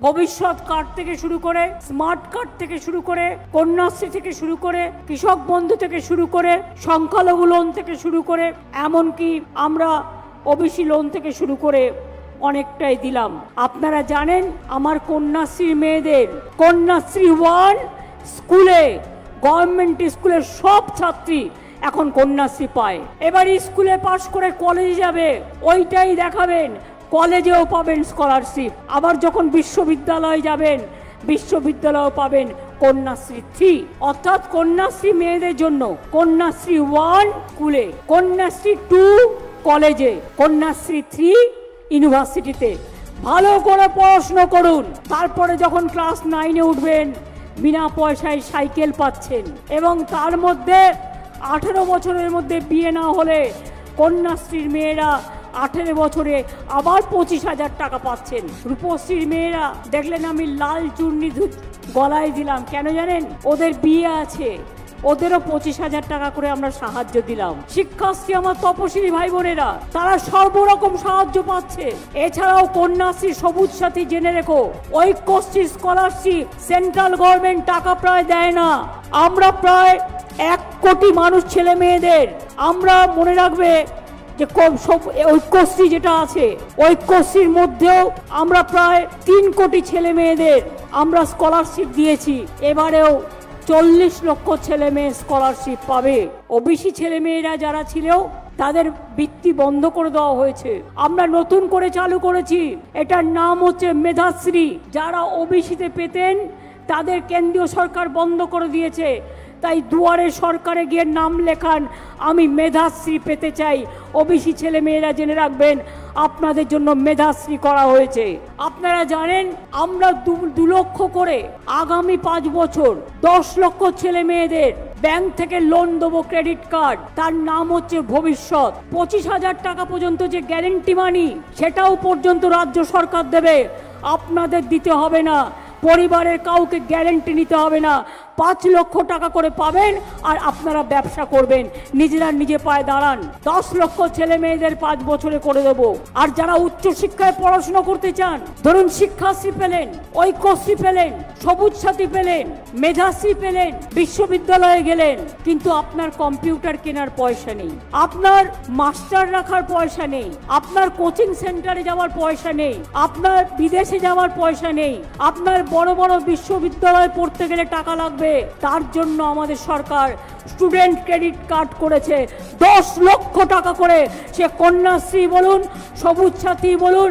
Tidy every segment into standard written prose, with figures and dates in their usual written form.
ভবিষ্যৎ কার্ড থেকে শুরু করে, স্মার্ট কার্ড থেকে শুরু করে, কন্যাশ্রী থেকে শুরু করে, কৃষক বন্ধু থেকে শুরু করে, সংখ্যালঘু লোন থেকে শুরু করে, এমনকি আমরা ওবিসি লোন থেকে শুরু করে অনেকটাই দিলাম। আপনারা জানেন আমার কন্যাশ্রীর মেয়েদের কন্যাশ্রী 1 স্কুলে, গভর্নমেন্ট স্কুলের সব ছাত্রী এখন কন্যাশ্রী পায়। এবার স্কুলে পাশ করে কলেজে যাবে, ওইটাই দেখাবেন, কলেজেও পাবেন স্কলারশিপ। আবার যখন বিশ্ববিদ্যালয়ে যাবেন, বিশ্ববিদ্যালয়েও পাবেন কন্যাশ্রী 3, অর্থাৎ কন্যাশ্রী মেয়েদের জন্য কন্যাশ্রী 1 স্কুলে, কন্যাশ্রী 2 কলেজে, কন্যাশ্রী 3 ইউনিভার্সিটিতে। ভালো করে পড়াশোনা করুন, তারপরে যখন ক্লাস 9-এ উঠবেন বিনা পয়সায় সাইকেল পাচ্ছেন। এবং তার মধ্যে 18 বছরের মধ্যে বিয়ে না হলে কন্যাশ্রীর মেয়েরা 18 বছরে আবার 25,000 টাকা পাচ্ছেন। রূপশ্রীর মেয়েরা দেখলেন আমি লাল চূর্ণি গলায় দিলাম, কেন জানেন? ওদের বিয়ে আছে, ওদেরও 25,000 টাকা করে আমরা সাহায্য দিলাম। শিক্ষাশ্রী আমার তপশিলি ভাই বোনেরা, তারা সর্বরকম সাহায্য পাচ্ছে। এছাড়াও কন্যাশ্রী, সবুজ সাথী জেনে রেখো, ঐক্যশ্রী, স্কলারশিপ সেন্ট্রাল গভর্নমেন্ট টাকা প্রায় দেয় না। আমরা প্রায় 1 কোটি মানুষ ছেলে মেয়েদের, আমরা মনে রাখবে যে ঐক্যশ্রী যেটা আছে, ঐক্যশ্রীর মধ্যেও আমরা প্রায় 3 কোটি ছেলে মেয়েদের আমরা স্কলারশিপ দিয়েছি। এবারেও 40 লক্ষ ছেলে মেয়ে স্কলারশিপ পাবে। ওবিসি ছেলে মেয়েরা যারা ছিল তাদের বৃত্তি বন্ধ করে দেওয়া হয়েছে, আমরা নতুন করে চালু করেছি, এটার নাম হচ্ছে মেধাশ্রী। যারা ওবিসিতে পেতেন তাদের কেন্দ্রীয় সরকার বন্ধ করে দিয়েছে, তাই দুয়ারে সরকারে গিয়ে নাম লেখান, আমি মেধাশ্রী পেতে চাই। ওবিসি ছেলে মেয়েরা জেনে রাখবেন, আপনাদের জন্য মেধাশ্রী করা হয়েছে। আপনারা জানেন আমরা 2 লক্ষ করে আগামী 5 বছর 10 লক্ষ ছেলে মেয়েদের ব্যাংক থেকে লোন দেবো, ক্রেডিট কার্ড, তার নাম হচ্ছে ভবিষ্যৎ। 25,000 টাকা পর্যন্ত যে গ্যারেন্টি মানি, সেটাও পর্যন্ত রাজ্য সরকার দেবে, আপনাদের দিতে হবে না। পরিবারের কাউকে গ্যারেন্টি নিতে হবে না, 5 লক্ষ টাকা করে পাবেন আর আপনারা ব্যবসা করবেন, নিজেরা নিজে পায়ে দাঁড়ান। 10 লক্ষ ছেলে মেয়েদের 5 বছরে করে দেবো। আর যারা উচ্চ শিক্ষায় পড়াশোনা করতে চান, ধরুন শিক্ষাশ্রী পেলেন, ঐক্যশ্রী পেলেন, সবুজ সাথী পেলেন, মেধাশ্রী পেলেন, বিশ্ববিদ্যালয়ে গেলেন, কিন্তু আপনার কম্পিউটার কেনার পয়সা নেই, আপনার মাস্টার রাখার পয়সা নেই, আপনার কোচিং সেন্টারে যাওয়ার পয়সা নেই, আপনার বিদেশে যাওয়ার পয়সা নেই, আপনার বড় বড় বিশ্ববিদ্যালয়ে পড়তে গেলে টাকা লাগবে। তার জন্য আমাদের সরকার স্টুডেন্ট ক্রেডিট কার্ড করেছে 10 লক্ষ টাকা করে। সে কন্যাশ্রী বলুন, সবুজ সাথী বলুন,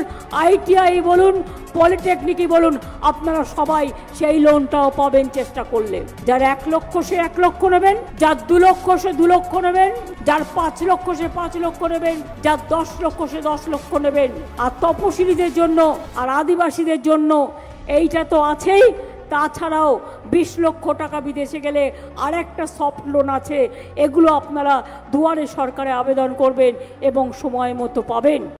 ITI বলুন, পলিটেকনিকই বলুন, আপনারা সবাই সেই লোনটাও পাবেন চেষ্টা করলে। যার 1 লক্ষ সে 1 লক্ষ নেবেন, যার 2 লক্ষ সে 2 লক্ষ নেবেন, যার 5 লক্ষ সে 5 লক্ষ নেবেন, যার 10 লক্ষ সে 10 লক্ষ নেবেন। আর তপশিলীদের জন্য আর আদিবাসীদের জন্য এইটা তো আছেই, তাছাড়াও 20 লক্ষ টাকা বিদেশে গেলে আরেকটা সফট লোন আছে। এগুলো আপনারা দুয়ারে সরকারে আবেদন করবেন এবং সময় মতো পাবেন।